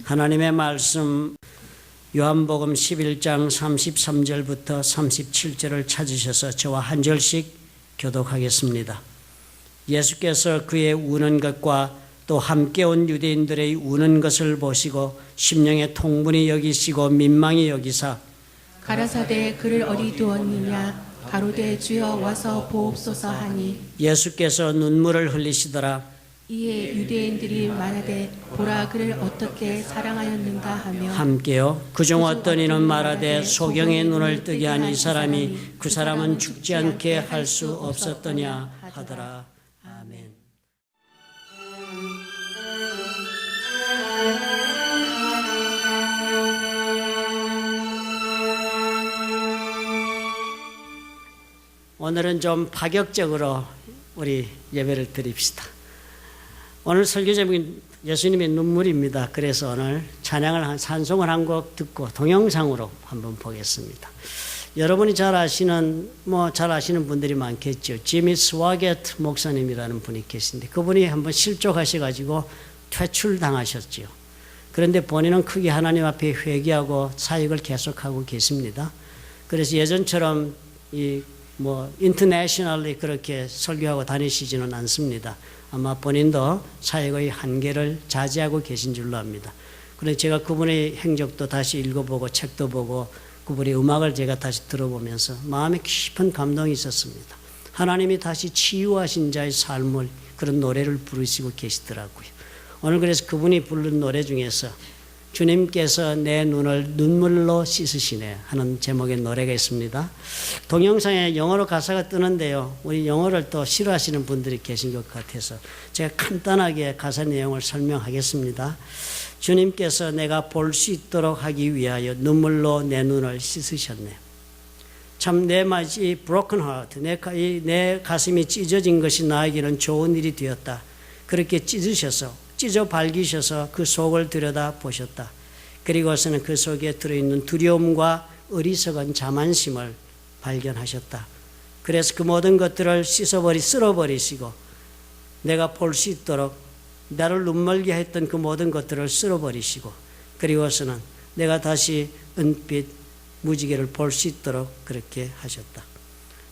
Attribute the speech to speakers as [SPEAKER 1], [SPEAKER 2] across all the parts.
[SPEAKER 1] 하나님의 말씀 요한복음 11장 33절부터 37절을 찾으셔서 저와 한 절씩 교독하겠습니다. 예수께서 그의 우는 것과 또 함께 온 유대인들의 우는 것을 보시고 심령의 통분이 여기시고 민망히 여기사
[SPEAKER 2] 가라사대 그를 어디 두었느냐 가로되 주여 와서 보옵소서 하니
[SPEAKER 1] 예수께서 눈물을 흘리시더라.
[SPEAKER 2] 이에 유대인들이 말하되 보라 그를 어떻게 사랑하였는가 하며
[SPEAKER 1] 함께요. 그중 어떤 이는 말하되 소경의 눈을 뜨게 한 이 사람이 그 사람은 죽지 않게 할 수 없었더냐 하더라. 아멘. 오늘은 좀 파격적으로 우리 예배를 드립시다. 오늘 설교 제목은 예수님의 눈물입니다. 그래서 오늘 찬송을 한 곡 듣고 동영상으로 한번 보겠습니다. 여러분이 잘 아시는 분들이 많겠죠. 지미 스와게트 목사님이라는 분이 계신데 그분이 한번 실족하셔가지고 퇴출당하셨죠. 그런데 본인은 크게 하나님 앞에 회개하고 사역을 계속하고 계십니다. 그래서 예전처럼 인터내셔널리 그렇게 설교하고 다니시지는 않습니다. 아마 본인도 사역의 한계를 자제하고 계신 줄로 압니다. 그런데 제가 그분의 행적도 다시 읽어보고 책도 보고 그분의 음악을 제가 다시 들어보면서 마음에 깊은 감동이 있었습니다. 하나님이 다시 치유하신 자의 삶을 그런 노래를 부르시고 계시더라고요. 오늘 그래서 그분이 부른 노래 중에서 주님께서 내 눈을 눈물로 씻으시네 하는 제목의 노래가 있습니다. 동영상에 영어로 가사가 뜨는데요. 우리 영어를 또 싫어하시는 분들이 계신 것 같아서 제가 간단하게 가사 내용을 설명하겠습니다. 주님께서 내가 볼 수 있도록 하기 위하여 눈물로 내 눈을 씻으셨네. 참 내 맛이 broken heart, 내 가슴이 찢어진 것이 나에게는 좋은 일이 되었다. 그렇게 찢어 밝히셔서 그 속을 들여다 보셨다. 그리고서는 그 속에 들어있는 두려움과 어리석은 자만심을 발견하셨다. 그래서 그 모든 것들을 쓸어버리시고 내가 볼 수 있도록 나를 눈멀게 했던 그 모든 것들을 쓸어버리시고 그리고서는 내가 다시 은빛 무지개를 볼 수 있도록 그렇게 하셨다.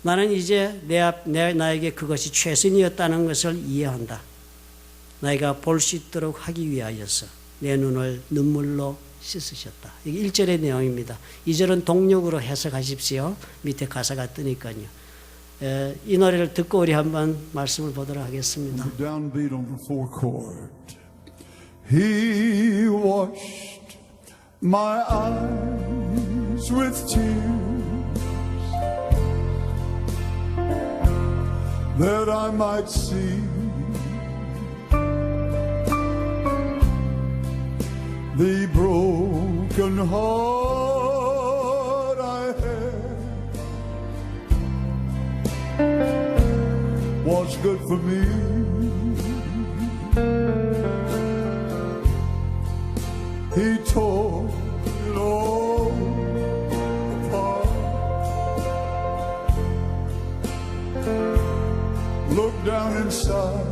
[SPEAKER 1] 나는 이제 나에게 그것이 최선이었다는 것을 이해한다. 내가 볼 수 있도록 하기 위하여서 내 눈을 눈물로 씻으셨다. 이게 1절의 내용입니다. 2절은 동력으로 해석하십시오. 밑에 가사가 뜨니까요. 이 노래를 듣고 우리 한번 말씀을 보도록 하겠습니다.
[SPEAKER 3] Downbeat on the 4 chord. He washed my eyes with tears that I might see the broken heart I had was good for me. He tore it all apart. Looked down inside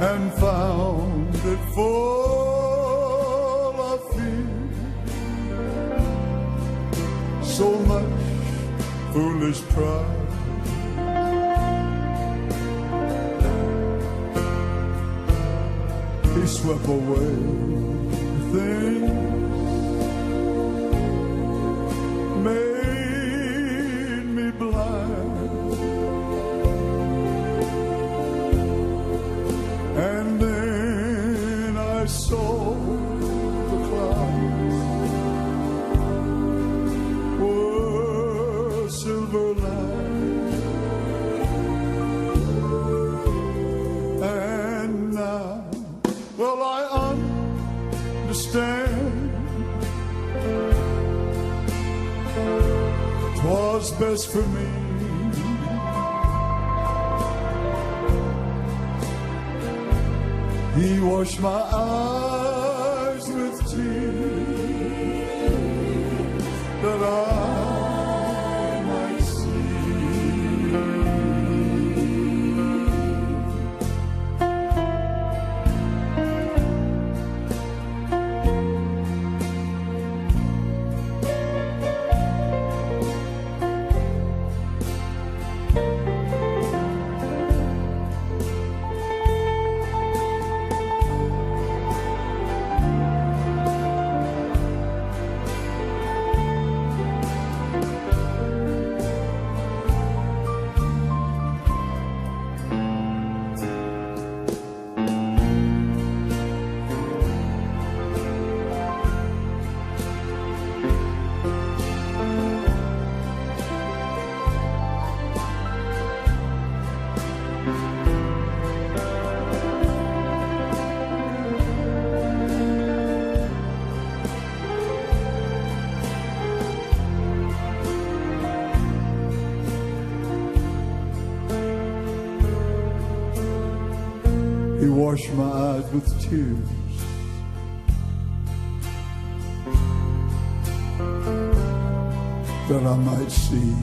[SPEAKER 3] and found it full of fear. So much foolish pride. He swept away things, made me blind, and then I saw the clouds were silver lined, and now, well, I understand 'twas best for me. He washed my eyes with tears that I might see He washed my eyes with tears. That I might see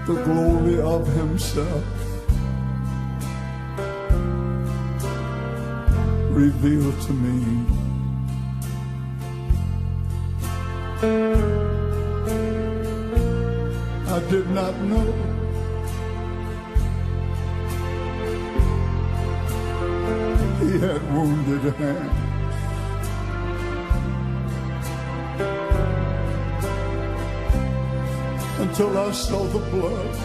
[SPEAKER 3] the glory of Himself revealed to me. I did not know He had wounded hands. Until I saw the blood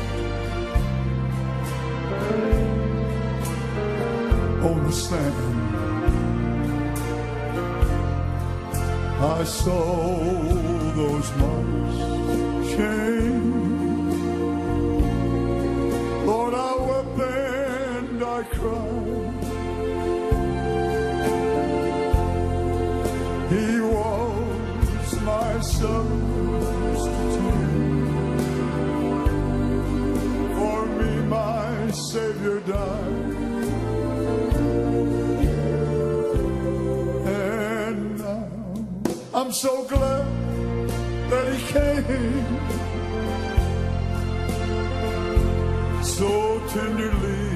[SPEAKER 3] on the sand. I saw those marks change. Lord, I wept and I cried. He was my substitute. For me, my Savior died. And now I'm so glad that He came so tenderly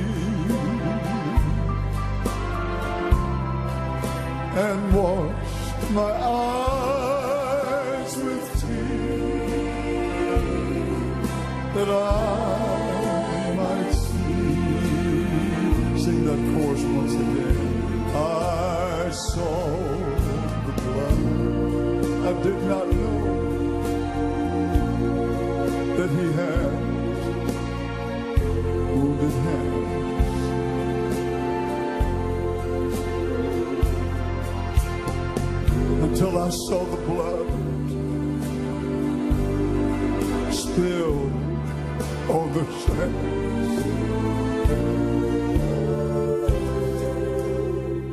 [SPEAKER 3] and washed my eyes with tears that I might see. Sing that chorus once again. I saw the blood. I did not know that He had wounded hands. Until I saw the blood spilled on the sands.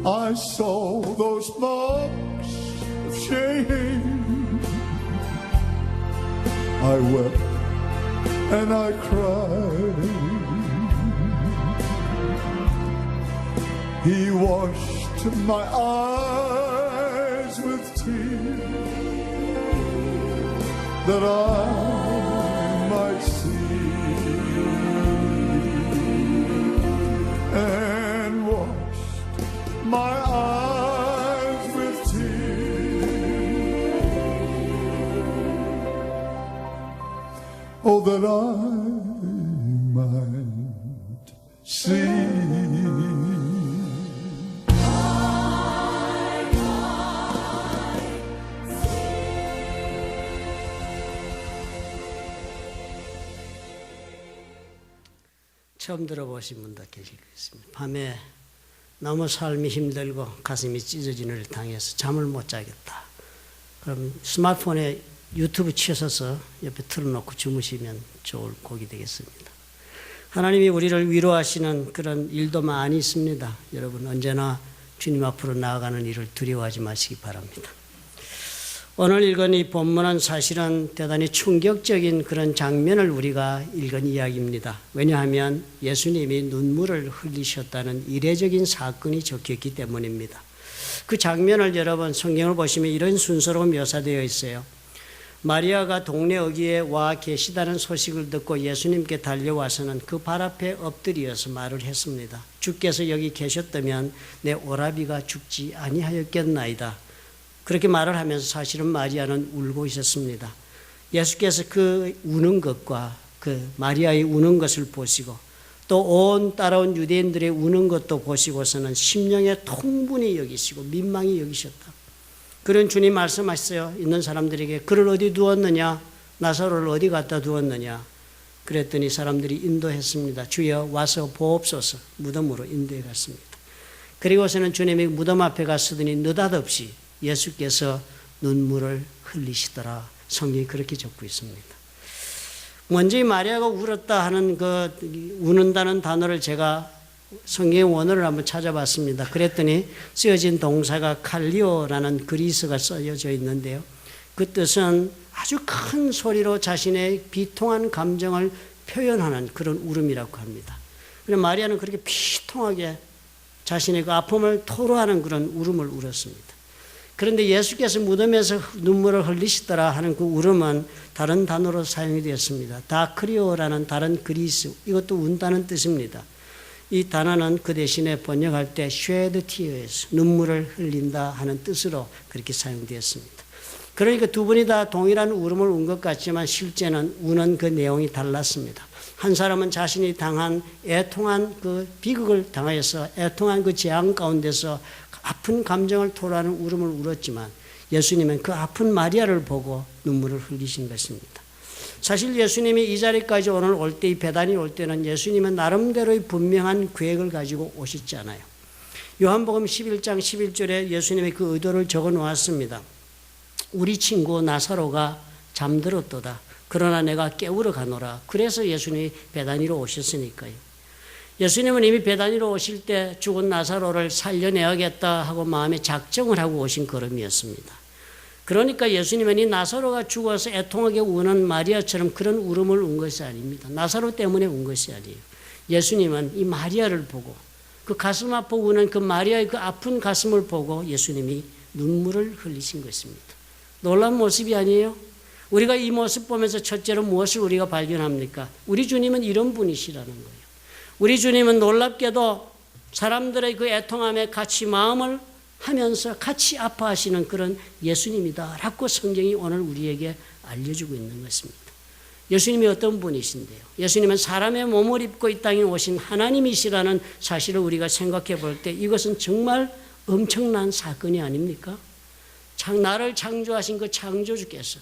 [SPEAKER 3] I saw those marks of shame. I wept and I cried. He washed my eyes with tears that I might see, and washed my eyes with tears, oh, that I might see.
[SPEAKER 1] 처음 들어보신 분도 계실 것입니다. 밤에 너무 삶이 힘들고 가슴이 찢어지는 일을 당해서 잠을 못 자겠다. 그럼 스마트폰에 유튜브 치셔서 옆에 틀어놓고 주무시면 좋을 곡이 되겠습니다. 하나님이 우리를 위로하시는 그런 일도 많이 있습니다. 여러분 언제나 주님 앞으로 나아가는 일을 두려워하지 마시기 바랍니다. 오늘 읽은 이 본문은 사실은 대단히 충격적인 그런 장면을 우리가 읽은 이야기입니다. 왜냐하면 예수님이 눈물을 흘리셨다는 이례적인 사건이 적혔기 때문입니다. 그 장면을 여러분 성경을 보시면 이런 순서로 묘사되어 있어요. 마리아가 동네 어귀에 와 계시다는 소식을 듣고 예수님께 달려와서는 그 발 앞에 엎드려서 말을 했습니다. 주께서 여기 계셨다면 내 오라비가 죽지 아니하였겠나이다. 그렇게 말을 하면서 사실은 마리아는 울고 있었습니다. 예수께서 그 우는 것과 그 마리아의 우는 것을 보시고 또 온 따라온 유대인들의 우는 것도 보시고서는 심령의 통분히 여기시고 민망히 여기셨다. 그런 주님 말씀하셨어요. 있는 사람들에게 그를 어디 두었느냐? 나사로를 어디 갖다 두었느냐? 그랬더니 사람들이 인도했습니다. 주여 와서 보옵소서. 무덤으로 인도해 갔습니다. 그리고서는 주님이 무덤 앞에 갔으더니 느닷없이 예수께서 눈물을 흘리시더라. 성경이 그렇게 적고 있습니다. 먼저 이 마리아가 울었다 하는 그 우는다는 단어를 제가 성경의 원어를 한번 찾아봤습니다. 그랬더니 쓰여진 동사가 칼리오라는 그리스어가 쓰여져 있는데요. 그 뜻은 아주 큰 소리로 자신의 비통한 감정을 표현하는 그런 울음이라고 합니다. 그래서 마리아는 그렇게 비통하게 자신의 그 아픔을 토로하는 그런 울음을 울었습니다. 그런데 예수께서 무덤에서 눈물을 흘리시더라 하는 그 울음은 다른 단어로 사용이 되었습니다. 다크리오라는 다른 그리스, 이것도 운다는 뜻입니다. 이 단어는 그 대신에 번역할 때 shed tears, 눈물을 흘린다 하는 뜻으로 그렇게 사용되었습니다. 그러니까 두 분이 다 동일한 울음을 운 것 같지만 실제는 우는 그 내용이 달랐습니다. 한 사람은 자신이 당한 애통한 그 비극을 당하여서 애통한 그 재앙 가운데서 아픈 감정을 토로하는 울음을 울었지만 예수님은 그 아픈 마리아를 보고 눈물을 흘리신 것입니다. 사실 예수님이 이 자리까지 오늘 올 때, 이 배단이 올 때는 예수님은 나름대로의 분명한 계획을 가지고 오셨잖아요. 요한복음 11장 11절에 예수님의 그 의도를 적어 놓았습니다. 우리 친구 나사로가 잠들었도다. 그러나 내가 깨우러 가노라. 그래서 예수님이 베다니로 오셨으니까요. 예수님은 이미 베다니로 오실 때 죽은 나사로를 살려내야겠다 하고 마음에 작정을 하고 오신 걸음이었습니다. 그러니까 예수님은 이 나사로가 죽어서 애통하게 우는 마리아처럼 그런 울음을 운 것이 아닙니다. 나사로 때문에 운 것이 아니에요. 예수님은 이 마리아를 보고 그 가슴 아파 우는 그 마리아의 그 아픈 가슴을 보고 예수님이 눈물을 흘리신 것입니다. 놀라운 모습이 아니에요? 우리가 이 모습 보면서 첫째로 무엇을 우리가 발견합니까? 우리 주님은 이런 분이시라는 거예요. 우리 주님은 놀랍게도 사람들의 그 애통함에 같이 마음을 하면서 같이 아파하시는 그런 예수님이다라고 성경이 오늘 우리에게 알려주고 있는 것입니다. 예수님이 어떤 분이신데요? 예수님은 사람의 몸을 입고 이 땅에 오신 하나님이시라는 사실을 우리가 생각해 볼 때 이것은 정말 엄청난 사건이 아닙니까? 나를 창조하신 그 창조주께서,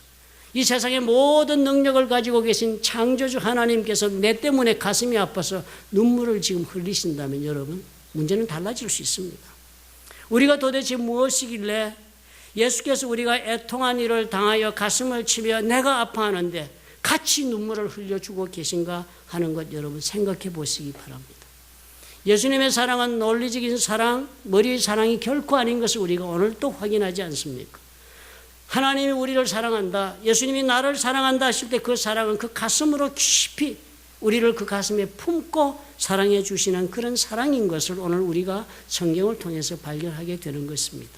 [SPEAKER 1] 이 세상의 모든 능력을 가지고 계신 창조주 하나님께서 내 때문에 가슴이 아파서 눈물을 지금 흘리신다면 여러분, 문제는 달라질 수 있습니다. 우리가 도대체 무엇이길래 예수께서 우리가 애통한 일을 당하여 가슴을 치며 내가 아파하는데 같이 눈물을 흘려주고 계신가 하는 것 여러분 생각해 보시기 바랍니다. 예수님의 사랑은 논리적인 사랑, 머리의 사랑이 결코 아닌 것을 우리가 오늘 또 확인하지 않습니까? 하나님이 우리를 사랑한다, 예수님이 나를 사랑한다 하실 때 그 사랑은 그 가슴으로 깊이 우리를 그 가슴에 품고 사랑해 주시는 그런 사랑인 것을 오늘 우리가 성경을 통해서 발견하게 되는 것입니다.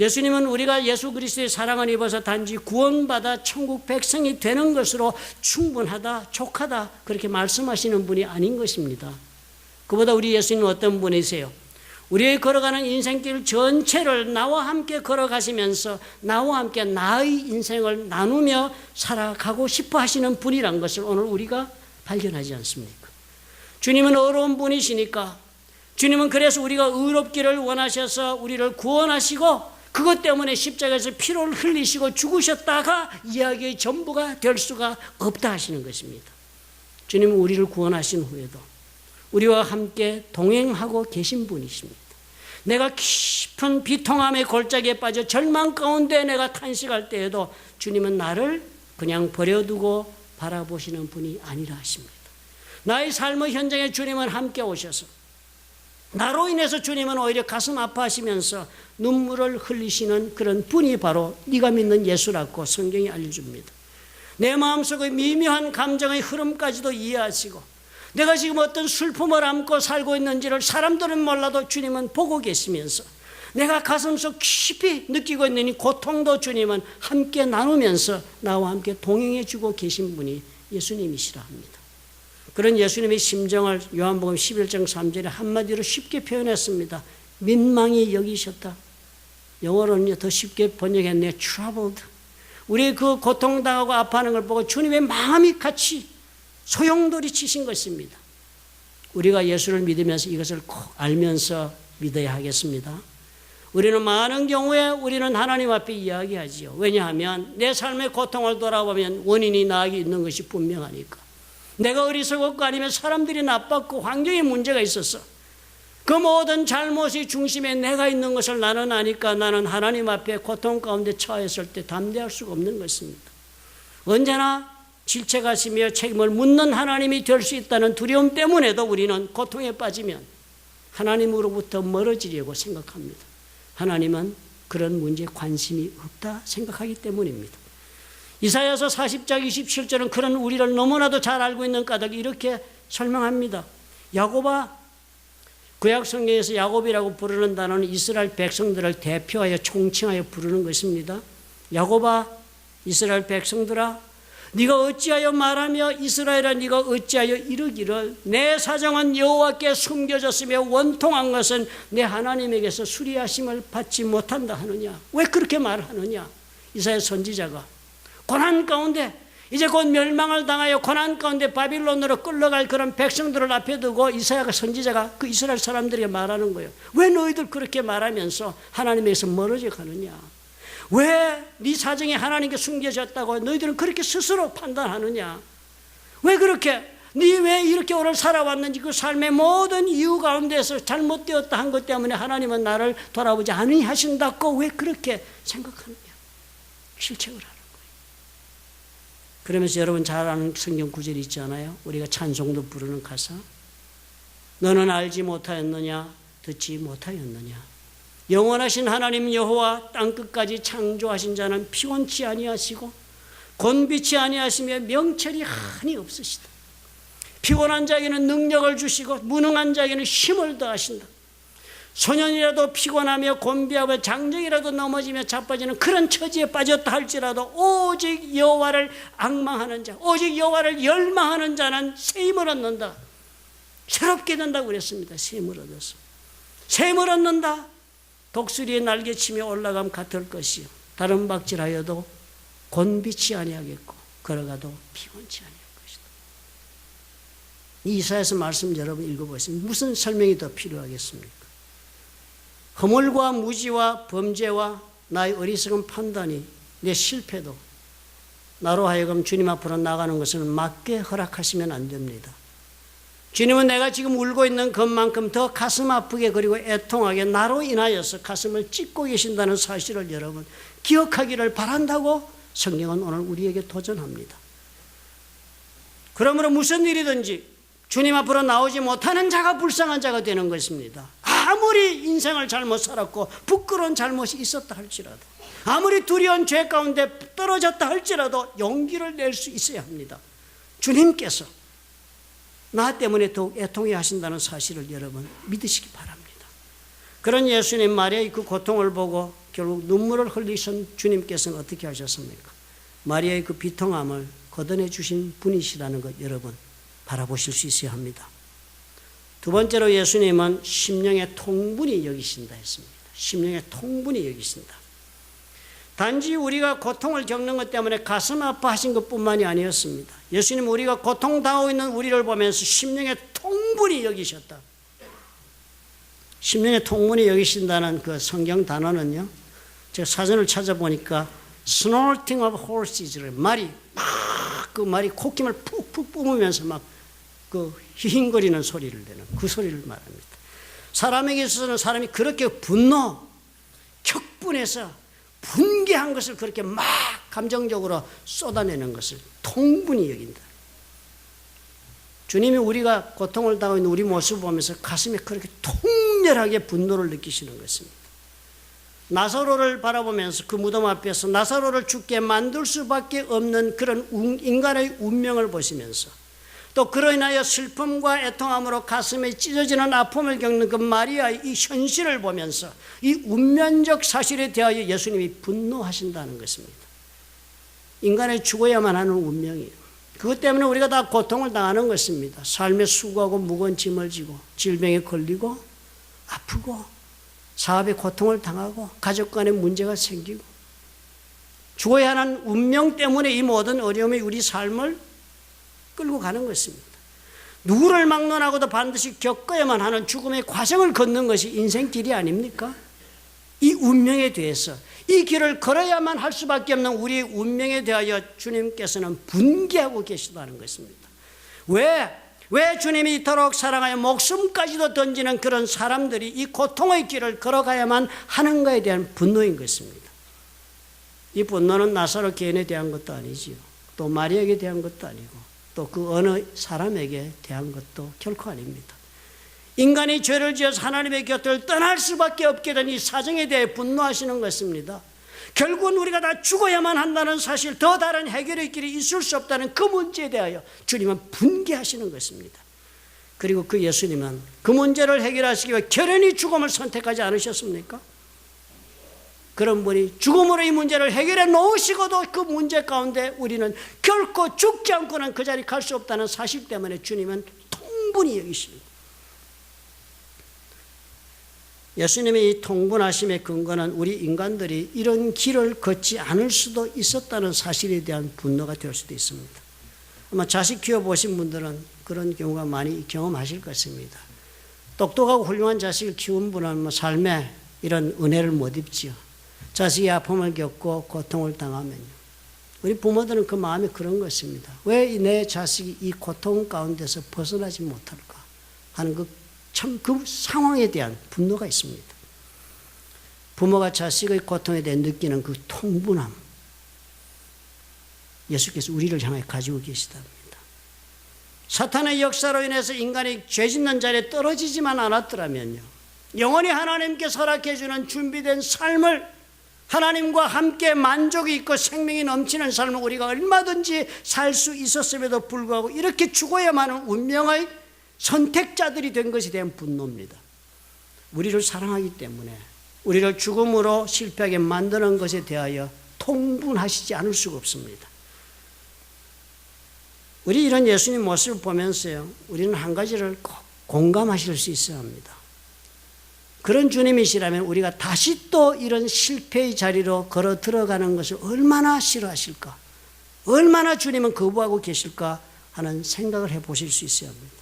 [SPEAKER 1] 예수님은 우리가 예수 그리스도의 사랑을 입어서 단지 구원받아 천국 백성이 되는 것으로 충분하다, 족하다 그렇게 말씀하시는 분이 아닌 것입니다. 그보다 우리 예수님은 어떤 분이세요? 우리의 걸어가는 인생길 전체를 나와 함께 걸어가시면서 나와 함께 나의 인생을 나누며 살아가고 싶어 하시는 분이란 것을 오늘 우리가 발견하지 않습니까? 주님은 어려운 분이시니까, 주님은 그래서 우리가 의롭기를 원하셔서 우리를 구원하시고 그것 때문에 십자가에서 피를 흘리시고 죽으셨다가 이야기의 전부가 될 수가 없다 하시는 것입니다. 주님은 우리를 구원하신 후에도 우리와 함께 동행하고 계신 분이십니다. 내가 깊은 비통함의 골짜기에 빠져 절망 가운데 내가 탄식할 때에도 주님은 나를 그냥 버려두고 바라보시는 분이 아니라 하십니다. 나의 삶의 현장에 주님은 함께 오셔서 나로 인해서 주님은 오히려 가슴 아파하시면서 눈물을 흘리시는 그런 분이 바로 네가 믿는 예수라고 성경이 알려줍니다. 내 마음속의 미묘한 감정의 흐름까지도 이해하시고 내가 지금 어떤 슬픔을 안고 살고 있는지를 사람들은 몰라도 주님은 보고 계시면서 내가 가슴속 깊이 느끼고 있는 이 고통도 주님은 함께 나누면서 나와 함께 동행해 주고 계신 분이 예수님이시라 합니다. 그런 예수님의 심정을 요한복음 11장 3절에 한마디로 쉽게 표현했습니다. 민망히 여기셨다. 영어로는 더 쉽게 번역했네요. troubled. 우리 그 고통당하고 아파하는 걸 보고 주님의 마음이 같이 소용돌이 치신 것입니다. 우리가 예수를 믿으면서 이것을 꼭 알면서 믿어야 하겠습니다. 우리는 많은 경우에 우리는 하나님 앞에 이야기하지요. 왜냐하면 내 삶의 고통을 돌아보면 원인이 나에게 있는 것이 분명하니까. 내가 어리석었고 아니면 사람들이 나빴고 환경에 문제가 있었어. 그 모든 잘못의 중심에 내가 있는 것을 나는 아니까 나는 하나님 앞에 고통 가운데 처했을 때 담대할 수가 없는 것입니다. 언제나 질책하시며 책임을 묻는 하나님이 될 수 있다는 두려움 때문에도 우리는 고통에 빠지면 하나님으로부터 멀어지려고 생각합니다. 하나님은 그런 문제에 관심이 없다 생각하기 때문입니다. 이사야서 40장 27절은 그런 우리를 너무나도 잘 알고 있는 까닭 이렇게 설명합니다. 야곱아, 구약 성경에서 야곱이라고 부르는 단어는 이스라엘 백성들을 대표하여 총칭하여 부르는 것입니다. 야곱아, 이스라엘 백성들아, 네가 어찌하여 말하며 이스라엘아 네가 어찌하여 이르기를 내 사정은 여호와께 숨겨졌으며 원통한 것은 내 하나님에게서 수리하심을 받지 못한다 하느냐. 왜 그렇게 말하느냐. 이사야 선지자가 고난 가운데 이제 곧 멸망을 당하여 고난 가운데 바빌론으로 끌려갈 그런 백성들을 앞에 두고 이사야가 선지자가 그 이스라엘 사람들에게 말하는 거예요. 왜 너희들 그렇게 말하면서 하나님에게서 멀어져 가느냐. 왜 네 사정이 하나님께 숨겨졌다고 너희들은 그렇게 스스로 판단하느냐. 왜 그렇게 네 왜 이렇게 오늘 살아왔는지 그 삶의 모든 이유 가운데서 잘못되었다 한 것 때문에 하나님은 나를 돌아보지 않으하신다고 왜 그렇게 생각하느냐. 실책을 하는 거예요. 그러면서 여러분 잘 아는 성경 구절이 있잖아요. 우리가 찬송도 부르는 가사. 너는 알지 못하였느냐 듣지 못하였느냐. 영원하신 하나님 여호와 땅끝까지 창조하신 자는 피곤치 아니하시고 곤비치 아니하시며 명철이 한이 없으시다. 피곤한 자에게는 능력을 주시고 무능한 자에게는 힘을 더하신다. 소년이라도 피곤하며 곤비하며 장정이라도 넘어지며 자빠지는 그런 처지에 빠졌다 할지라도 오직 여호와를 앙망하는 자, 오직 여호와를 열망하는 자는 새 힘을 얻는다. 새롭게 된다고 그랬습니다. 새 힘을 얻어서. 새 힘을 얻는다. 독수리의 날개치며 올라감 같을 것이요 다른 박질하여도 곤비치 아니하겠고 걸어가도 피곤치 아니할 것이다. 이 이사야서 말씀 여러분 읽어보시면 무슨 설명이 더 필요하겠습니까? 허물과 무지와 범죄와 나의 어리석은 판단이 내 실패도 나로 하여금 주님 앞으로 나가는 것을 맞게 허락하시면 안 됩니다. 주님은 내가 지금 울고 있는 것만큼 더 가슴 아프게 그리고 애통하게 나로 인하여서 가슴을 찢고 계신다는 사실을 여러분 기억하기를 바란다고 성경은 오늘 우리에게 도전합니다. 그러므로 무슨 일이든지 주님 앞으로 나오지 못하는 자가 불쌍한 자가 되는 것입니다. 아무리 인생을 잘못 살았고 부끄러운 잘못이 있었다 할지라도 아무리 두려운 죄 가운데 떨어졌다 할지라도 용기를 낼 수 있어야 합니다. 주님께서 나 때문에 더욱 애통해 하신다는 사실을 여러분 믿으시기 바랍니다. 그런 예수님 마리아의 그 고통을 보고 결국 눈물을 흘리신 주님께서는 어떻게 하셨습니까? 마리아의 그 비통함을 걷어내 주신 분이시라는 것 여러분 바라보실 수 있어야 합니다. 두 번째로 예수님은 심령의 통분이 여기신다 했습니다. 심령의 통분이 여기신다. 단지 우리가 고통을 겪는 것 때문에 가슴 아파하신 것뿐만이 아니었습니다. 예수님 우리가 고통당하고 있는 우리를 보면서 심령의 통분이 여기셨다. 심령의 통분이 여기신다는 그 성경 단어는요. 제가 사전을 찾아보니까 snorting of horses를 말이 그 말이 콧김을 푹푹 뿜으면서 막 그 히힝거리는 소리를 내는 그 소리를 말합니다. 사람에게 있어서는 사람이 그렇게 분노, 격분해서 분개한 것을 그렇게 막 감정적으로 쏟아내는 것을 통분이 여긴다. 주님이 우리가 고통을 당하고 있는 우리 모습을 보면서 가슴에 그렇게 통렬하게 분노를 느끼시는 것입니다. 나사로를 바라보면서 그 무덤 앞에서 나사로를 죽게 만들 수밖에 없는 그런 인간의 운명을 보시면서 또 그로 인하여 슬픔과 애통함으로 가슴에 찢어지는 아픔을 겪는 그 마리아의 이 현실을 보면서 이 운명적 사실에 대하여 예수님이 분노하신다는 것입니다. 인간이 죽어야만 하는 운명이에요. 그것 때문에 우리가 다 고통을 당하는 것입니다. 삶에 수고하고 무거운 짐을 지고 질병에 걸리고 아프고 사업에 고통을 당하고 가족 간에 문제가 생기고 죽어야 하는 운명 때문에 이 모든 어려움이 우리 삶을 끌고 가는 것입니다. 누구를 막론하고도 반드시 겪어야만 하는 죽음의 과정을 걷는 것이 인생길이 아닙니까? 이 운명에 대해서 이 길을 걸어야만 할 수밖에 없는 우리의 운명에 대하여 주님께서는 분개하고 계시다는 것입니다. 왜 주님이 이토록 사랑하여 목숨까지도 던지는 그런 사람들이 이 고통의 길을 걸어가야만 하는가에 대한 분노인 것입니다. 이 분노는 나사로 개인에 대한 것도 아니지요. 또 마리아에게 대한 것도 아니고 또 그 어느 사람에게 대한 것도 결코 아닙니다. 인간이 죄를 지어서 하나님의 곁을 떠날 수밖에 없게 된 이 사정에 대해 분노하시는 것입니다. 결국은 우리가 다 죽어야만 한다는 사실, 더 다른 해결의 길이 있을 수 없다는 그 문제에 대하여 주님은 분개하시는 것입니다. 그리고 그 예수님은 그 문제를 해결하시기 위해 결연히 죽음을 선택하지 않으셨습니까? 그런 분이 죽음으로 이 문제를 해결해 놓으시고도 그 문제 가운데 우리는 결코 죽지 않고는 그 자리에 갈 수 없다는 사실 때문에 주님은 통분히 여기십니다. 예수님의 이 통분하심의 근거는 우리 인간들이 이런 길을 걷지 않을 수도 있었다는 사실에 대한 분노가 될 수도 있습니다. 아마 자식 키워보신 분들은 그런 경우가 많이 경험하실 것입니다. 똑똑하고 훌륭한 자식을 키운 분은 삶에 이런 은혜를 못 입지요. 자식이 아픔을 겪고 고통을 당하면요, 우리 부모들은 그 마음이 그런 것입니다. 왜 내 자식이 이 고통 가운데서 벗어나지 못할까 하는 그 상황에 대한 분노가 있습니다. 부모가 자식의 고통에 대해 느끼는 그 통분함, 예수께서 우리를 향해 가지고 계시답니다. 사탄의 역사로 인해서 인간이 죄 짓는 자리에 떨어지지만 않았더라면요, 영원히 하나님께서 허락해 주는 준비된 삶을, 하나님과 함께 만족이 있고 생명이 넘치는 삶을 우리가 얼마든지 살 수 있었음에도 불구하고 이렇게 죽어야만 하는 운명의 선택자들이 된 것에 대한 분노입니다. 우리를 사랑하기 때문에 우리를 죽음으로 실패하게 만드는 것에 대하여 통분하시지 않을 수가 없습니다. 우리 이런 예수님 모습을 보면서요, 우리는 한 가지를 꼭 공감하실 수 있어야 합니다. 그런 주님이시라면 우리가 다시 또 이런 실패의 자리로 걸어 들어가는 것을 얼마나 싫어하실까, 얼마나 주님은 거부하고 계실까 하는 생각을 해보실 수 있어야 합니다.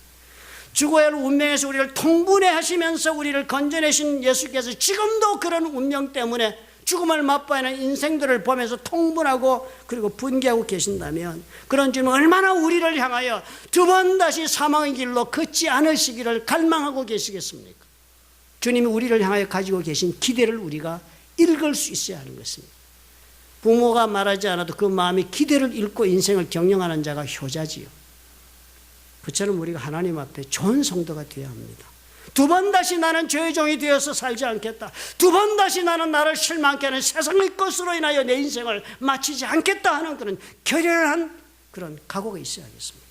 [SPEAKER 1] 죽어야 할 운명에서 우리를 통분해 하시면서 우리를 건져내신 예수께서 지금도 그런 운명 때문에 죽음을 맛봐야 하는 인생들을 보면서 통분하고 그리고 분개하고 계신다면, 그런 주님은 얼마나 우리를 향하여 두 번 다시 사망의 길로 걷지 않으시기를 갈망하고 계시겠습니까? 주님이 우리를 향하여 가지고 계신 기대를 우리가 읽을 수 있어야 하는 것입니다. 부모가 말하지 않아도 그 마음이 기대를 읽고 인생을 경영하는 자가 효자지요. 그처럼 우리가 하나님 앞에 좋은 성도가 되어야 합니다. 두 번 다시 나는 죄의 종이 되어서 살지 않겠다. 두 번 다시 나는 나를 실망케 하는 세상의 것으로 인하여 내 인생을 마치지 않겠다 하는 그런 결연한 그런 각오가 있어야겠습니다.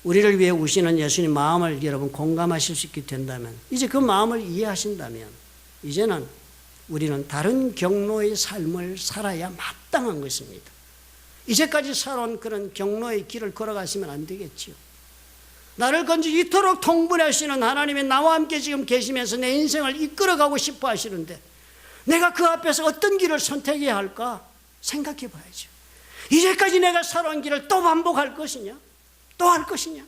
[SPEAKER 1] 우리를 위해 우시는 예수님 마음을 여러분 공감하실 수 있게 된다면, 이제 그 마음을 이해하신다면, 이제는 우리는 다른 경로의 삶을 살아야 마땅한 것입니다. 이제까지 살아온 그런 경로의 길을 걸어가시면 안 되겠지요. 나를 건지 이토록 통분하시는 하나님이 나와 함께 지금 계시면서 내 인생을 이끌어가고 싶어 하시는데, 내가 그 앞에서 어떤 길을 선택해야 할까 생각해 봐야죠. 이제까지 내가 살아온 길을 또 반복할 것이냐, 또 할 것이냐.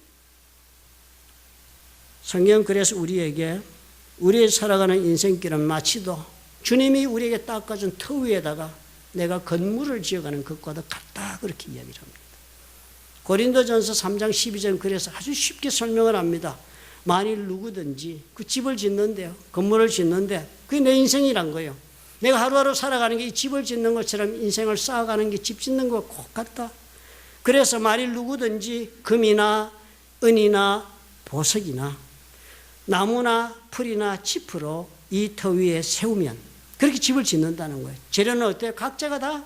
[SPEAKER 1] 성경은 그래서 우리에게 우리의 살아가는 인생길은 마치도 주님이 우리에게 닦아준 터 위에다가 내가 건물을 지어가는 것과도 같다, 그렇게 이야기를 합니다. 고린도전서 3장 12절 그래서 아주 쉽게 설명을 합니다. 만일 누구든지 그 집을 짓는데요, 건물을 짓는데 그게 내 인생이란 거예요. 내가 하루하루 살아가는 게 이 집을 짓는 것처럼 인생을 쌓아가는 게 집 짓는 것과 꼭 같다. 그래서 만일 누구든지 금이나 은이나 보석이나 나무나 풀이나 짚으로 이 터 위에 세우면 그렇게 집을 짓는다는 거예요. 재료는 어때요? 각자가 다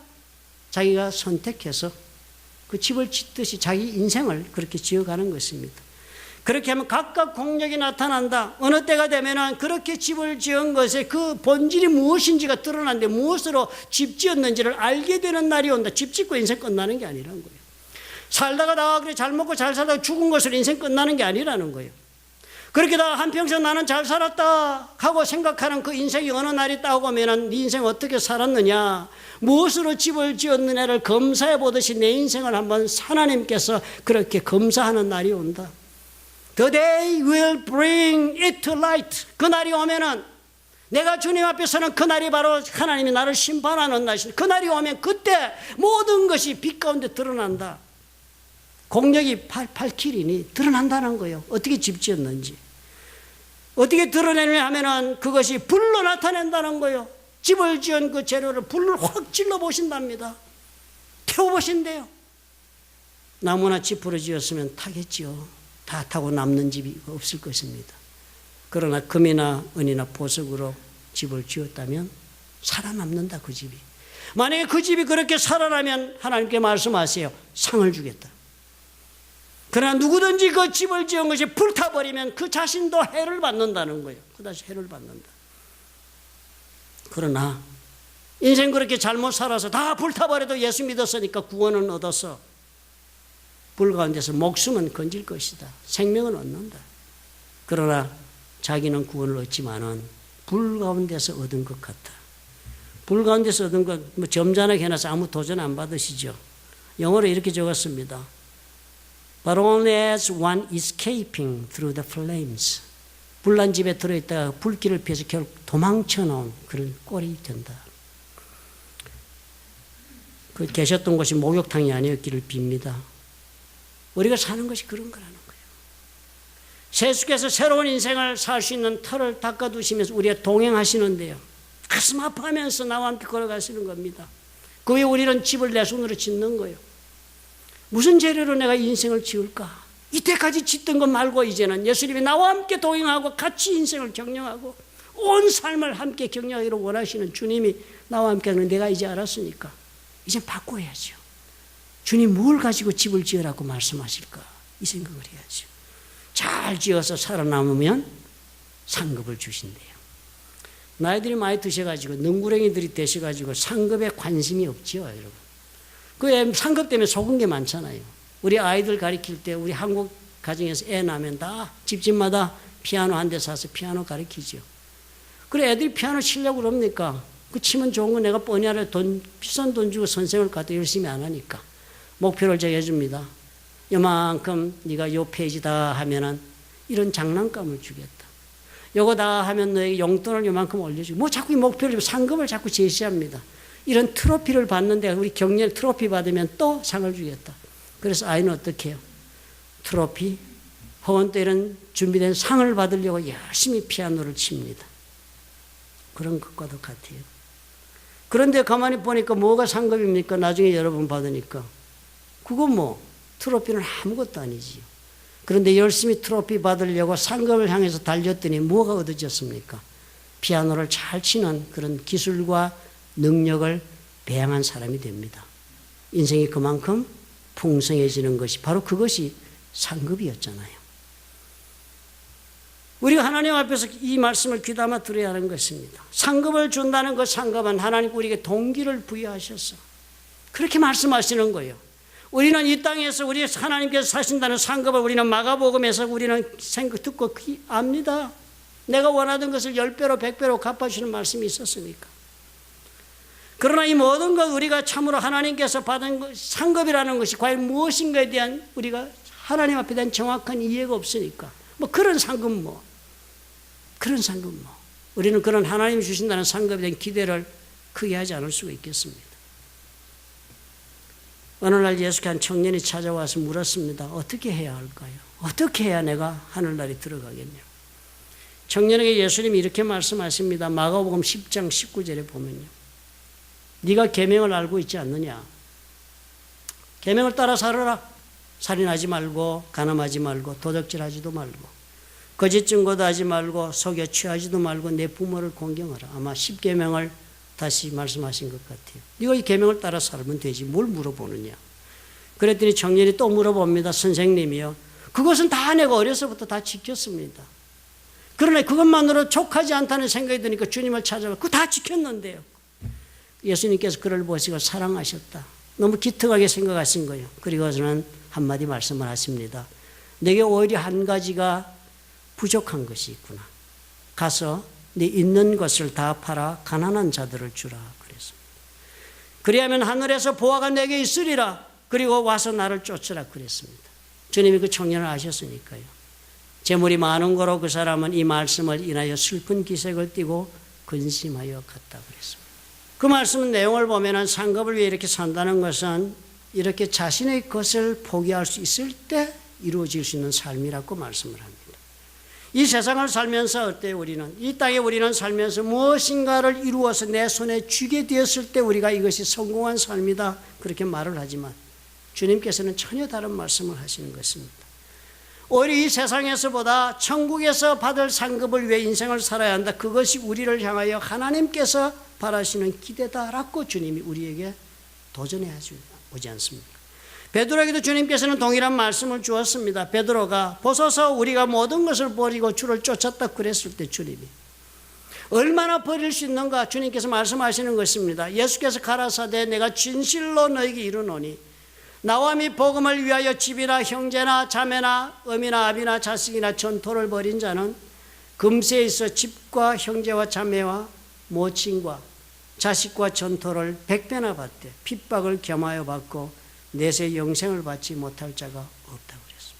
[SPEAKER 1] 자기가 선택해서 그 집을 짓듯이 자기 인생을 그렇게 지어가는 것입니다. 그렇게 하면 각각 공력이 나타난다. 어느 때가 되면은 그렇게 집을 지은 것의 그 본질이 무엇인지가 드러나는데, 무엇으로 집 지었는지를 알게 되는 날이 온다. 집 짓고 인생 끝나는 게 아니라는 거예요. 살다가 다 그래 잘 먹고 잘 살다가 죽은 것으로 인생 끝나는 게 아니라는 거예요. 그렇게 다 한평생 나는 잘 살았다 하고 생각하는 그 인생이 어느 날이 딱 오면은 네 인생 어떻게 살았느냐, 무엇으로 집을 지었느냐를 검사해 보듯이 내 인생을 한번 하나님께서 그렇게 검사하는 날이 온다. The day will bring it to light. 그 날이 오면은, 내가 주님 앞에 서는 그 날이 바로 하나님이 나를 심판하는 날이다. 그 날이 오면 그때 모든 것이 빛 가운데 드러난다. 공력이 팔킬이니 드러난다는 거예요. 어떻게 집 지었는지. 어떻게 드러내느냐 하면은 그것이 불로 나타낸다는 거예요. 집을 지은 그 재료를 불을 확 질러 보신답니다. 태워보신대요. 나무나 짚으로 지었으면 타겠지요. 다 타고 남는 집이 없을 것입니다. 그러나 금이나 은이나 보석으로 집을 지었다면 살아남는다, 그 집이. 만약에 그 집이 그렇게 살아나면 하나님께 말씀하세요. 상을 주겠다. 그러나 누구든지 그 집을 지은 것이 불타버리면 그 자신도 해를 받는다는 거예요. 그다지 해를 받는다. 그러나 인생 그렇게 잘못 살아서 다 불타버려도 예수 믿었으니까 구원은 얻어서 불 가운데서 목숨은 건질 것이다. 생명은 얻는다. 그러나 자기는 구원을 얻지만은 불 가운데서 얻은 것 같아. 불 가운데서 얻은 것, 뭐 점잖게 해놔서 아무 도전 안 받으시죠. 영어로 이렇게 적었습니다. But only as one escaping through the flames. 불난 집에 들어있다가 불길을 피해서 결국 도망쳐 나온 그런 꼴이 된다. 그 계셨던 곳이 목욕탕이 아니었기를 빕니다. 우리가 사는 것이 그런 거라는 거예요. 세수께서 새로운 인생을 살 수 있는 터를 닦아두시면서 우리가 동행하시는데요. 가슴 아파하면서 나와 함께 걸어가시는 겁니다. 그 위에 우리는 집을 내 손으로 짓는 거예요. 무슨 재료로 내가 인생을 지을까? 이때까지 짓던 것 말고 이제는 예수님이 나와 함께 동행하고 같이 인생을 경영하고 온 삶을 함께 경영하기를 원하시는 주님이 나와 함께 하는 내가 이제 알았으니까 이제 바꿔야죠. 주님 뭘 가지고 집을 지으라고 말씀하실까? 이 생각을 해야죠. 잘 지어서 살아남으면 상급을 주신대요. 나이들이 많이 드셔가지고 능구렁이들이 되셔가지고 상급에 관심이 없죠, 여러분. 그 상급 때문에 속은 게 많잖아요. 우리 아이들 가르칠 때 우리 한국 가정에서 애 낳으면 다 집집마다 피아노 한 대 사서 피아노 가르치죠. 그래 애들이 피아노 치려고 그럽니까? 그 치면 좋은 거 내가 뻔히 알아. 비싼 돈 주고 선생을 갖다 열심히 안 하니까. 목표를 정해줍니다. 요만큼 네가 요 페이지다 하면은 이런 장난감을 주겠다. 요거다 하면 너에게 용돈을 요만큼 올려주고 뭐 자꾸 이 목표를 상금을 자꾸 제시합니다. 이런 트로피를 받는데 우리 경례 트로피 받으면 또 상을 주겠다. 그래서 아이는 어떻게 해요? 트로피 혹은 또 이런 준비된 상을 받으려고 열심히 피아노를 칩니다. 그런 것과도 같아요. 그런데 가만히 보니까 뭐가 상급입니까? 나중에 여러분 받으니까 그건 뭐 트로피는 아무것도 아니지요. 그런데 열심히 트로피 받으려고 상급을 향해서 달렸더니 뭐가 얻어졌습니까? 피아노를 잘 치는 그런 기술과 능력을 배양한 사람이 됩니다. 인생이 그만큼 풍성해지는 것이 바로 그것이 상급이었잖아요. 우리가 하나님 앞에서 이 말씀을 귀담아 들어야 하는 것입니다. 상급을 준다는 그 상급은 하나님 우리에게 동기를 부여하셔서 그렇게 말씀하시는 거예요. 우리는 이 땅에서 우리 하나님께서 사신다는 상급을 우리는 마가복음에서 우리는 생각 듣고 압니다. 내가 원하던 것을 10배로 100배로 갚아주시는 말씀이 있었으니까. 그러나 이 모든 것 우리가 참으로 하나님께서 받은 상급이라는 것이 과연 무엇인가에 대한 우리가 하나님 앞에 대한 정확한 이해가 없으니까 뭐 그런 상급 뭐 그런 상급 뭐 우리는 그런 하나님이 주신다는 상급에 대한 기대를 크게 하지 않을 수가 있겠습니다. 어느 날 예수께 한 청년이 찾아와서 물었습니다. 어떻게 해야 할까요? 어떻게 해야 내가 하늘나라에 들어가겠냐고. 청년에게 예수님이 이렇게 말씀하십니다. 마가복음 10장 19절에 보면요. 네가 계명을 알고 있지 않느냐? 계명을 따라 살아라. 살인하지 말고 가늠하지 말고 도적질하지도 말고 거짓 증거도 하지 말고 속여 취하지도 말고 내 부모를 공경하라. 아마 10계명을 다시 말씀하신 것 같아요. 네가 이 계명을 따라 살면 되지 뭘 물어보느냐. 그랬더니 청년이 또 물어봅니다. 선생님이요. 그것은 다 내가 어려서부터 다 지켰습니다. 그러나 그것만으로 족하지 않다는 생각이 드니까 주님을 찾아가 그거 다 지켰는데요. 예수님께서 그를 보시고 사랑하셨다. 너무 기특하게 생각하신 거예요. 그리고서는 한마디 말씀을 하십니다. 내게 오히려 한 가지가 부족한 것이 있구나. 가서 네 있는 것을 다 팔아 가난한 자들을 주라 그랬습니다. 그리하면 하늘에서 보화가 내게 있으리라. 그리고 와서 나를 쫓으라 그랬습니다. 주님이 그 청년을 아셨으니까요. 재물이 많은 거로 그 사람은 이 말씀을 인하여 슬픈 기색을 띠고 근심하여 갔다 그랬습니다. 그 말씀 내용을 보면 상급을 위해 이렇게 산다는 것은 이렇게 자신의 것을 포기할 수 있을 때 이루어질 수 있는 삶이라고 말씀을 합니다. 이 세상을 살면서 어때요? 우리는 이 땅에 우리는 살면서 무엇인가를 이루어서 내 손에 쥐게 되었을 때 우리가 이것이 성공한 삶이다 그렇게 말을 하지만 주님께서는 전혀 다른 말씀을 하시는 것입니다. 오히려 이 세상에서보다 천국에서 받을 상급을 위해 인생을 살아야 한다. 그것이 우리를 향하여 하나님께서 바라시는 기대다라고 주님이 우리에게 도전해 오지 않습니까? 베드로에게도 주님께서는 동일한 말씀을 주었습니다. 베드로가 보소서 우리가 모든 것을 버리고 주를 쫓았다 그랬을 때 주님이 얼마나 버릴 수 있는가 주님께서 말씀하시는 것입니다. 예수께서 가라사대 내가 진실로 너에게 이르노니 나와 및 복음을 위하여 집이나 형제나 자매나 어미나 아비나 자식이나 전토를 벌인 자는 금세에 있어 집과 형제와 자매와 모친과 자식과 전토를 100배나 받되 핍박을 겸하여 받고 내세 영생을 받지 못할 자가 없다고 그랬습니다.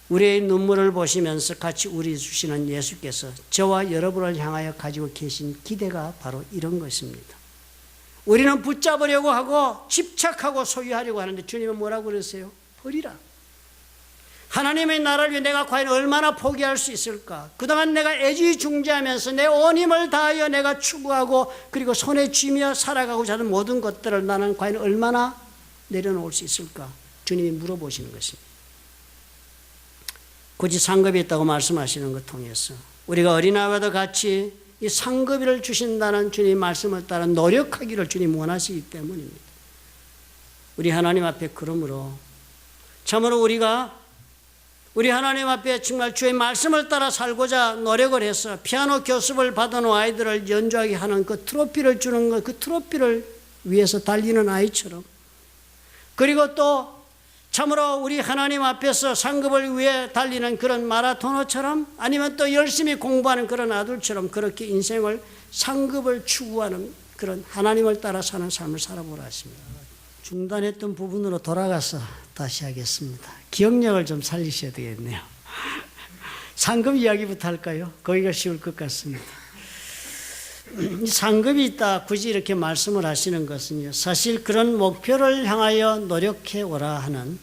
[SPEAKER 1] 우리의 눈물을 보시면서 같이 우리 주시는 예수께서 저와 여러분을 향하여 가지고 계신 기대가 바로 이런 것입니다. 우리는 붙잡으려고 하고 집착하고 소유하려고 하는데 주님은 뭐라고 그러세요? 버리라. 하나님의 나라를 위해 내가 과연 얼마나 포기할 수 있을까? 그동안 내가 애지중지하면서 내 온 힘을 다하여 내가 추구하고 그리고 손에 쥐며 살아가고자 하는 모든 것들을 나는 과연 얼마나 내려놓을 수 있을까? 주님이 물어보시는 것입니다. 굳이 상급이 있다고 말씀하시는 것 통해서 우리가 어린아이와도 같이 이 상급을 주신다는 주님의 말씀을 따라 노력하기를 주님 원하시기 때문입니다. 우리 하나님 앞에 그러므로 참으로 우리 하나님 앞에 정말 주의 말씀을 따라 살고자 노력을 해서 피아노 교습을 받은 아이들을 연주하게 하는 그 트로피를 주는 것, 그 트로피를 위해서 달리는 아이처럼 그리고 또 참으로 우리 하나님 앞에서 상급을 위해 달리는 그런 마라토너처럼 아니면 또 열심히 공부하는 그런 아들처럼 그렇게 인생을 상급을 추구하는 그런 하나님을 따라 사는 삶을 살아보라 하십니다. 중단했던 부분으로 돌아가서 다시 하겠습니다. 기억력을 좀 살리셔야 되겠네요. 상급 이야기부터 할까요? 거기가 쉬울 것 같습니다. 상급이 있다 굳이 이렇게 말씀을 하시는 것은요, 사실 그런 목표를 향하여 노력해 오라 하는,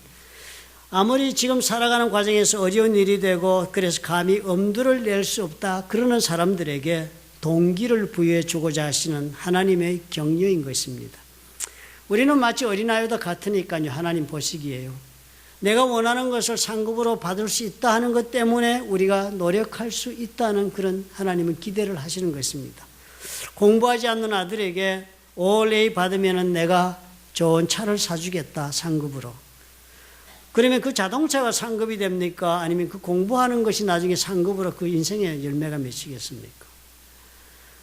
[SPEAKER 1] 아무리 지금 살아가는 과정에서 어려운 일이 되고 그래서 감히 엄두를 낼 수 없다 그러는 사람들에게 동기를 부여해 주고자 하시는 하나님의 격려인 것입니다. 우리는 마치 어린아이도 같으니까요, 하나님 보시기에요. 내가 원하는 것을 상급으로 받을 수 있다 하는 것 때문에 우리가 노력할 수 있다는 그런 하나님은 기대를 하시는 것입니다. 공부하지 않는 아들에게 올A 받으면 내가 좋은 차를 사주겠다, 상급으로. 그러면 그 자동차가 상급이 됩니까? 아니면 그 공부하는 것이 나중에 상급으로 그 인생의 열매가 맺히겠습니까?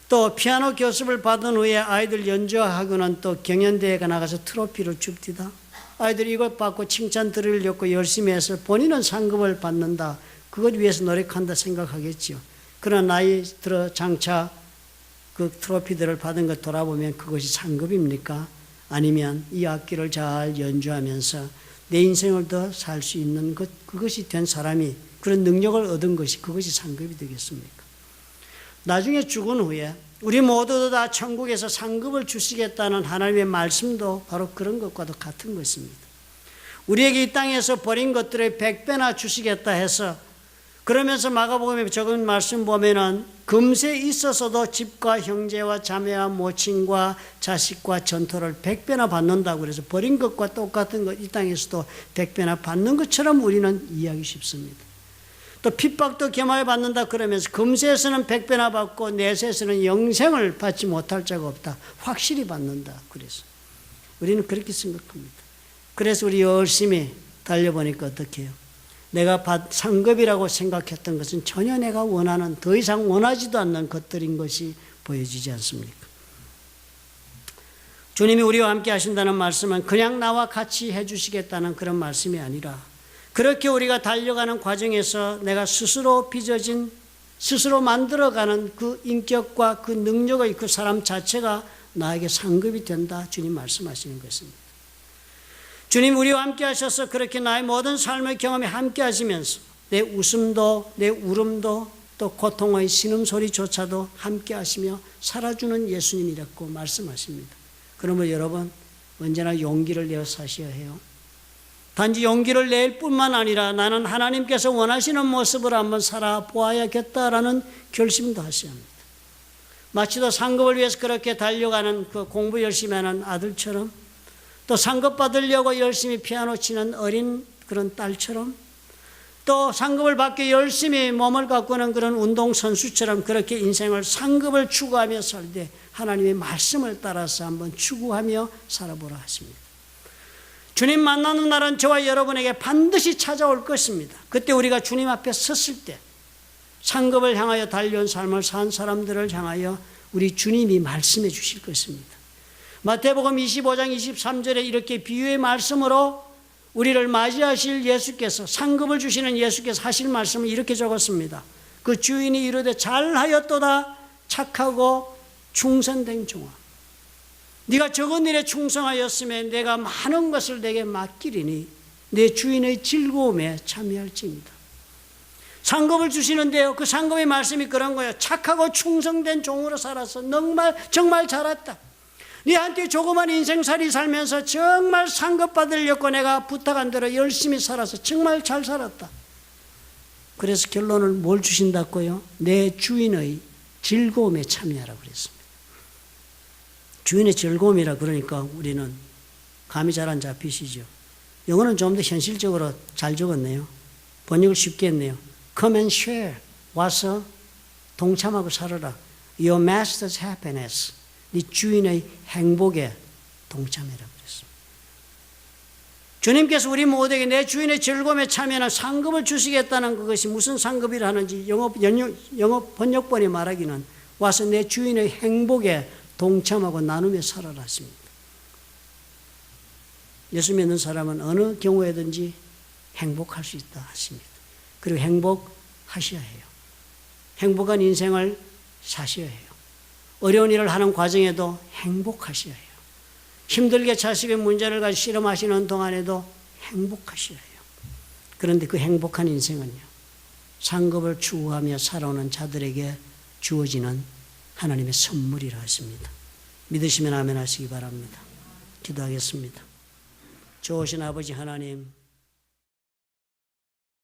[SPEAKER 1] 또 피아노 교습을 받은 후에 아이들 연주하고는 또 경연대회가 나가서 트로피를 줍디다. 아이들이 이것 받고 칭찬 들으려고 열심히 해서 본인은 상급을 받는다, 그것 위해서 노력한다 생각하겠죠. 그러나 나이 들어 장차 그 트로피들을 받은 것 돌아보면 그것이 상급입니까? 아니면 이 악기를 잘 연주하면서 내 인생을 더 살 수 있는 것, 그것이 된 사람이, 그런 능력을 얻은 것이 그것이 상급이 되겠습니까? 나중에 죽은 후에 우리 모두 다 천국에서 상급을 주시겠다는 하나님의 말씀도 바로 그런 것과도 같은 것입니다. 우리에게 이 땅에서 버린 것들을 100배나 주시겠다 해서, 그러면서 마가복음에 적은 말씀 보면은 금세 있어서도 집과 형제와 자매와 모친과 자식과 전토를 100배나 받는다고 그래서 버린 것과 똑같은 것 이 땅에서도 100배나 받는 것처럼 우리는 이해하기 쉽습니다. 또 핍박도 겸하여 받는다 그러면서 금세에서는 100배나 받고 내세에서는 영생을 받지 못할 자가 없다, 확실히 받는다. 그래서 우리는 그렇게 생각합니다. 그래서 우리 열심히 달려보니까 어떻게 해요? 내가 상급이라고 생각했던 것은 전혀 내가 원하는, 더 이상 원하지도 않는 것들인 것이 보여지지 않습니까? 주님이 우리와 함께 하신다는 말씀은 그냥 나와 같이 해주시겠다는 그런 말씀이 아니라, 그렇게 우리가 달려가는 과정에서 내가 스스로 빚어진, 스스로 만들어가는 그 인격과 그 능력의 그 사람 자체가 나에게 상급이 된다, 주님 말씀하시는 것입니다. 주님 우리와 함께 하셔서 그렇게 나의 모든 삶의 경험에 함께 하시면서 내 웃음도 내 울음도 또 고통의 신음소리조차도 함께 하시며 살아주는 예수님이라고 말씀하십니다. 그러면 여러분 언제나 용기를 내어 사셔야 해요. 단지 용기를 낼 뿐만 아니라 나는 하나님께서 원하시는 모습을 한번 살아보아야겠다라는 결심도 하셔야 합니다. 마치도 상급을 위해서 그렇게 달려가는 그 공부 열심히 하는 아들처럼, 또 상급 받으려고 열심히 피아노 치는 어린 그런 딸처럼, 또 상급을 받기 열심히 몸을 가꾸는 그런 운동선수처럼 그렇게 인생을 상급을 추구하며 살되 하나님의 말씀을 따라서 한번 추구하며 살아보라 하십니다. 주님 만나는 날은 저와 여러분에게 반드시 찾아올 것입니다. 그때 우리가 주님 앞에 섰을 때 상급을 향하여 달려온 삶을 산 사람들을 향하여 우리 주님이 말씀해 주실 것입니다. 마태복음 25장 23절에 이렇게 비유의 말씀으로 우리를 맞이하실 예수께서, 상급을 주시는 예수께서 하실 말씀을 이렇게 적었습니다. 그 주인이 이르되 잘하였도다 착하고 충성된 종아, 네가 적은 일에 충성하였으면 내가 많은 것을 내게 맡기리니 내 주인의 즐거움에 참여할지입니다. 상급을 주시는데요, 그 상급의 말씀이 그런 거예요. 착하고 충성된 종으로 살아서 정말 잘했다. 네한테 조그만 인생살이 살면서 정말 상급 받으려고 내가 부탁한 대로 열심히 살아서 정말 잘 살았다. 그래서 결론을 뭘 주신다고요? 내 주인의 즐거움에 참여하라고 그랬습니다. 주인의 즐거움이라 그러니까 우리는 감이 잘 안 잡히시죠. 영어는 좀 더 현실적으로 잘 적었네요. 번역을 쉽게 했네요. Come and share. 와서 동참하고 살아라. Your master's happiness. 네 주인의 행복에 동참해라 그랬습니다. 주님께서 우리 모두에게 내 주인의 즐거움에 참여하는 상급을 주시겠다는 그것이 무슨 상급이라 하는지 영어 번역본이 말하기는 와서 내 주인의 행복에 동참하고 나누며 살아라 하십니다. 예수 믿는 사람은 어느 경우에든지 행복할 수 있다 하십니다. 그리고 행복하셔야 해요. 행복한 인생을 사셔야 해요. 어려운 일을 하는 과정에도 행복하셔야 해요. 힘들게 자식의 문제를 가지고 실험하시는 동안에도 행복하셔야 해요. 그런데 그 행복한 인생은요, 상급을 추구하며 살아오는 자들에게 주어지는 하나님의 선물이라 하십니다. 믿으시면 아멘 하시기 바랍니다. 기도하겠습니다. 좋으신 아버지 하나님,